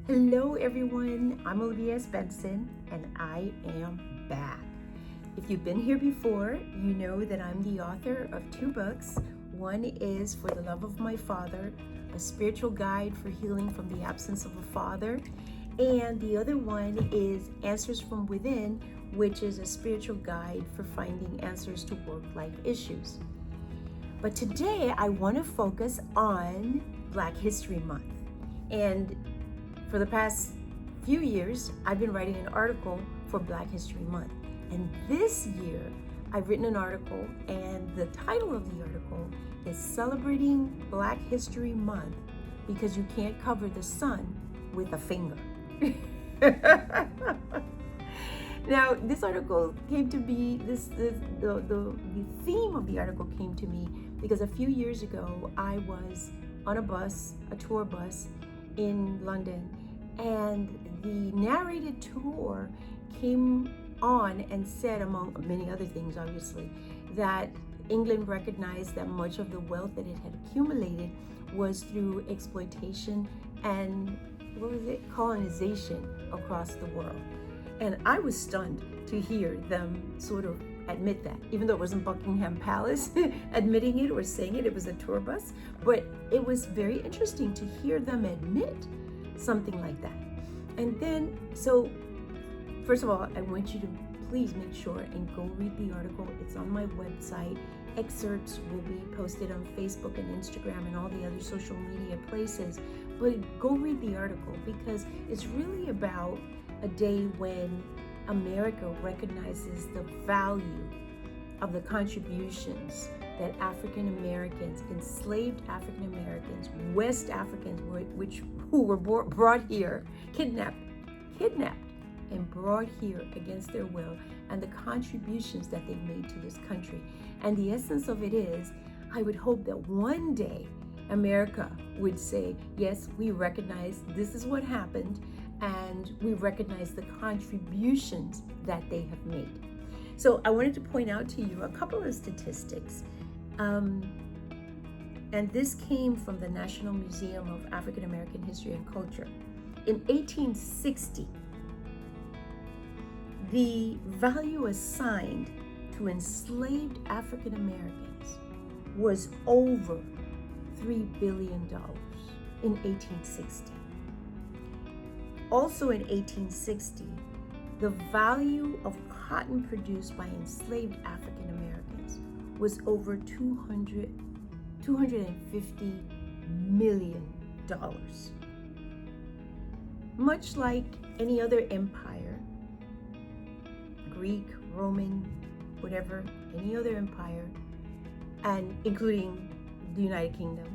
Hello everyone, I'm Olivia S. Benson and I am back. If you've been here before, you know that I'm the author of 2 books. One is For the Love of My Father, a spiritual guide for healing from the absence of a father. And the other one is Answers from Within, which is a spiritual guide for finding answers to work-life issues. But today I want to focus on Black History Month. And for the past few years, I've been writing an article for Black History Month. And this year, I've written an article, and the title of the article is Celebrating Black History Month Because You Can't Cover the Sun with a Finger. Now, this article came to be, the theme of the article came to me because a few years ago, I was on a tour bus in London, and the narrated tour came on and said, among many other things obviously, that England recognized that much of the wealth that it had accumulated was through exploitation and colonization across the world. And I was stunned to hear them sort of admit that, even though it wasn't Buckingham Palace admitting it or saying it, it was a tour bus. But it was very interesting to hear them admit something like that. And then, so first of all, I want you to please make sure and go read the article. It's on my website. Excerpts will be posted on Facebook and Instagram and all the other social media places. But go read the article because it's really about a day when America recognizes the value of the contributions that African Americans, enslaved African Americans, West Africans, who were brought here, kidnapped and brought here against their will, and the contributions that they made to this country. And the essence of it is, I would hope that one day America would say, yes, we recognize this is what happened, and we recognize the contributions that they have made. So I wanted to point out to you a couple of statistics. And this came from the National Museum of African American History and Culture. In 1860, the value assigned to enslaved African Americans was over $3 billion in 1860. Also in 1860, the value of cotton produced by enslaved African Americans was over $250 million. Much like any other empire, Greek, Roman, whatever, any other empire, and including the United Kingdom,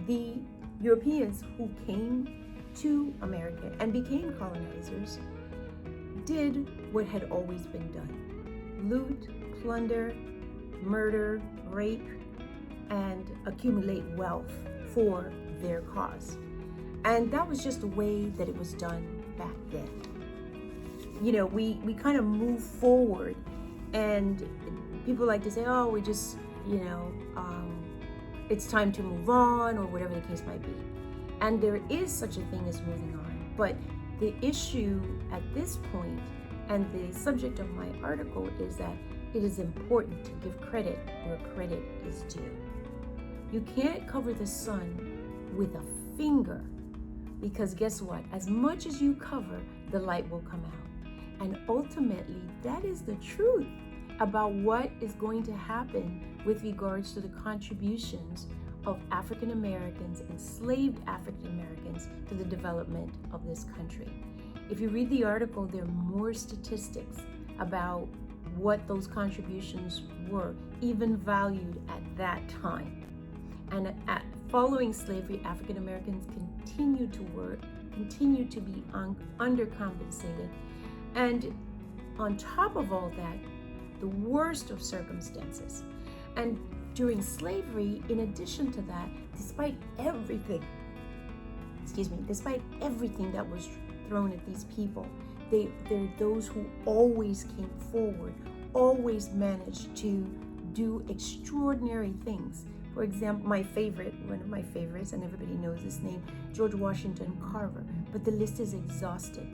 the Europeans who came to America and became colonizers did what had always been done: loot, plunder, murder, rape, and accumulate wealth for their cause. And that was just the way that it was done back then. You know, we kind of move forward, and people like to say, oh, we just, it's time to move on, or whatever the case might be. And there is such a thing as moving on. But the issue at this point, and the subject of my article, is that it is important to give credit where credit is due. You can't cover the sun with a finger, because guess what? As much as you cover, the light will come out. And ultimately, that is the truth about what is going to happen with regards to the contributions of African Americans, enslaved African Americans, to the development of this country. If you read the article, there are more statistics about what those contributions were, even valued at that time. And following slavery, African Americans continued to work, continued to be undercompensated. And on top of all that, the worst of circumstances. And during slavery, in addition to that, despite everything that was thrown at these people, there are those who always came forward, always managed to do extraordinary things For example, one of my favorites, and everybody knows this name, George Washington Carver. But the list is exhaustive.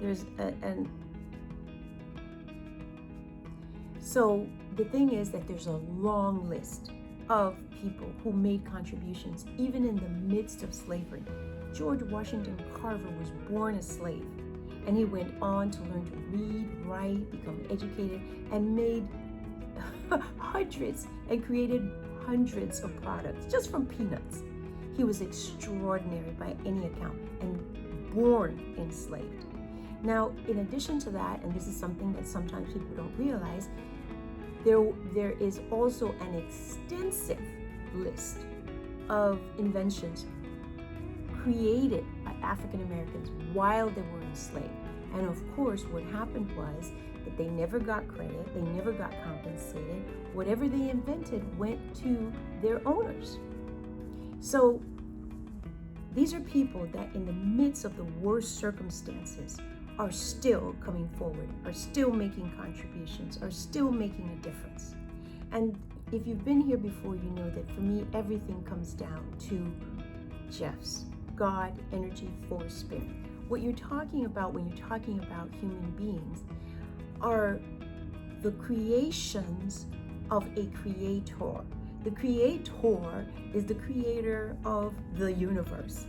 There's So the thing is that there's a long list of people who made contributions even in the midst of slavery. George Washington Carver was born a slave, and he went on to learn to read, write, become educated, and made created hundreds of products just from peanuts. He was extraordinary by any account and born enslaved. Now, in addition to that, and this is something that sometimes people don't realize, there is also an extensive list of inventions created by African Americans while they were enslaved. And of course, what happened was that they never got credit, they never got compensated. Whatever they invented went to their owners. So these are people that in the midst of the worst circumstances are still coming forward, are still making contributions, are still making a difference. And if you've been here before, you know that for me, everything comes down to Jeff's God, energy, force, spirit. What you're talking about when you're talking about human beings are the creations of a creator. The creator is the creator of the universe,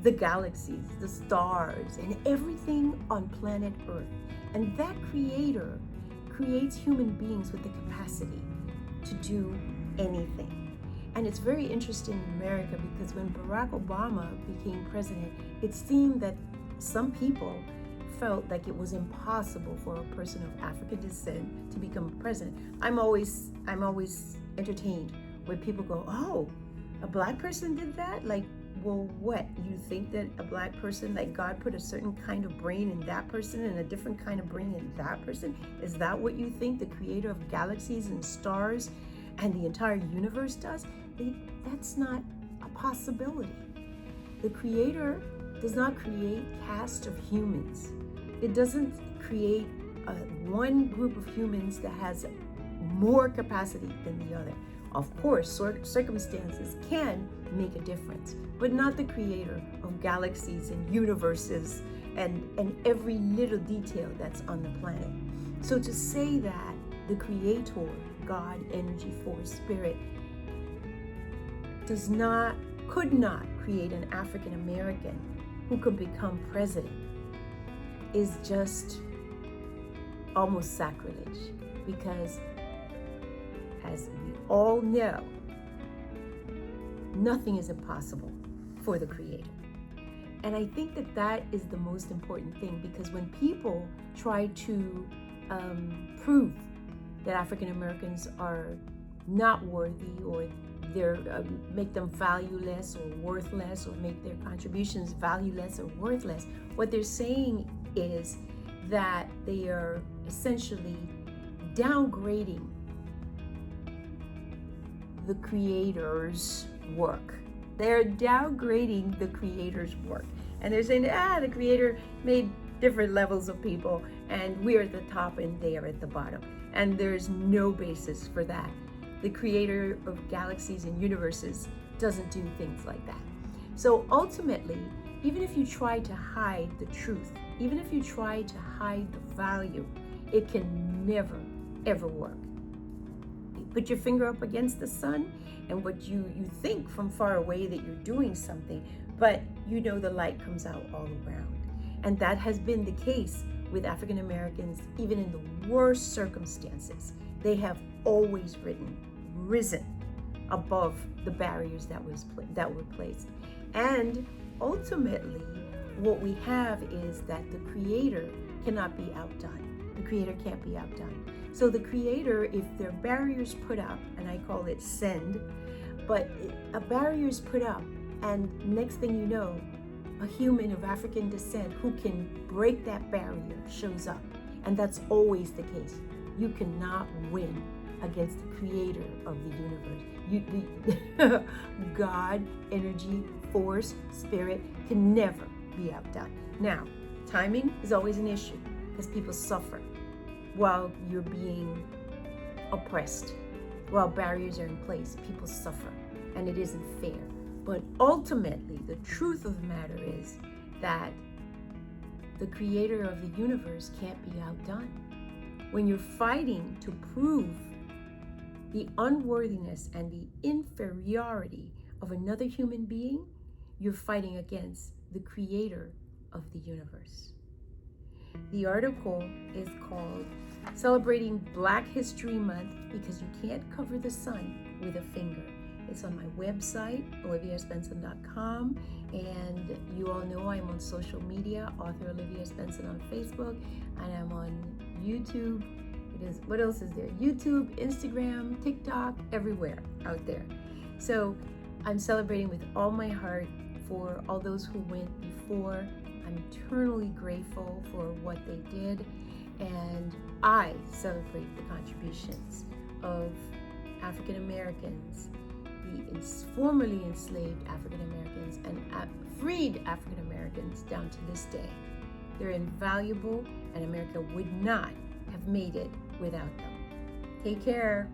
the galaxies, the stars, and everything on planet Earth. And that creator creates human beings with the capacity to do anything. And it's very interesting in America because when Barack Obama became president, it seemed that some people felt like it was impossible for a person of African descent to become president. I'm always entertained when people go, "Oh, a black person did that?" Like, well, what? You think that a black person, like God put a certain kind of brain in that person and a different kind of brain in that person? Is that what you think the creator of galaxies and stars and the entire universe does? That's not a possibility. The creator does not create caste of humans. It doesn't create one group of humans that has more capacity than the other. Of course, circumstances can make a difference, but not the creator of galaxies and universes and every little detail that's on the planet. So to say that the creator, God, energy, force, spirit, could not create an African American who could become president is just almost sacrilege, because as we all know, nothing is impossible for the creator. And I think that that is the most important thing, because when people try to prove that African Americans are not worthy, or make them valueless or worthless, or make their contributions valueless or worthless, what they're saying is that they are essentially downgrading the creator's work. They're downgrading the creator's work. And they're saying, the creator made different levels of people, and we're at the top and they are at the bottom. And there's no basis for that. The creator of galaxies and universes doesn't do things like that. So ultimately, even if you try to hide the truth, even if you try to hide the value, it can never, ever work. You put your finger up against the sun, and what you think from far away that you're doing something, but you know the light comes out all around. And that has been the case with African Americans, even in the worst circumstances. They have always risen above the barriers that were placed. And ultimately, what we have is that the creator cannot be outdone. The creator can't be outdone. So the creator, if there are barriers put up, and I call it send, but a barrier is put up, and next thing you know, a human of African descent who can break that barrier shows up. And that's always the case. You cannot win against the creator of the universe. God, energy, force, spirit can never be outdone. Now, timing is always an issue because people suffer while you're being oppressed. While barriers are in place, people suffer, and it isn't fair. But ultimately, the truth of the matter is that the creator of the universe can't be outdone. When you're fighting to prove the unworthiness and the inferiority of another human being, you're fighting against the creator of the universe. The article is called Celebrating Black History Month Because You Can't Cover the Sun with a Finger. It's on my website, oliviasbenson.com, and you all know I'm on social media, author Olivia S. Benson on Facebook, and I'm on YouTube. What else is there? YouTube, Instagram, TikTok, everywhere out there. So I'm celebrating with all my heart for all those who went before. I'm eternally grateful for what they did, and I celebrate the contributions of African Americans, the formerly enslaved African Americans, and freed African Americans down to this day. They're invaluable, and America would not have made it without them. Take care.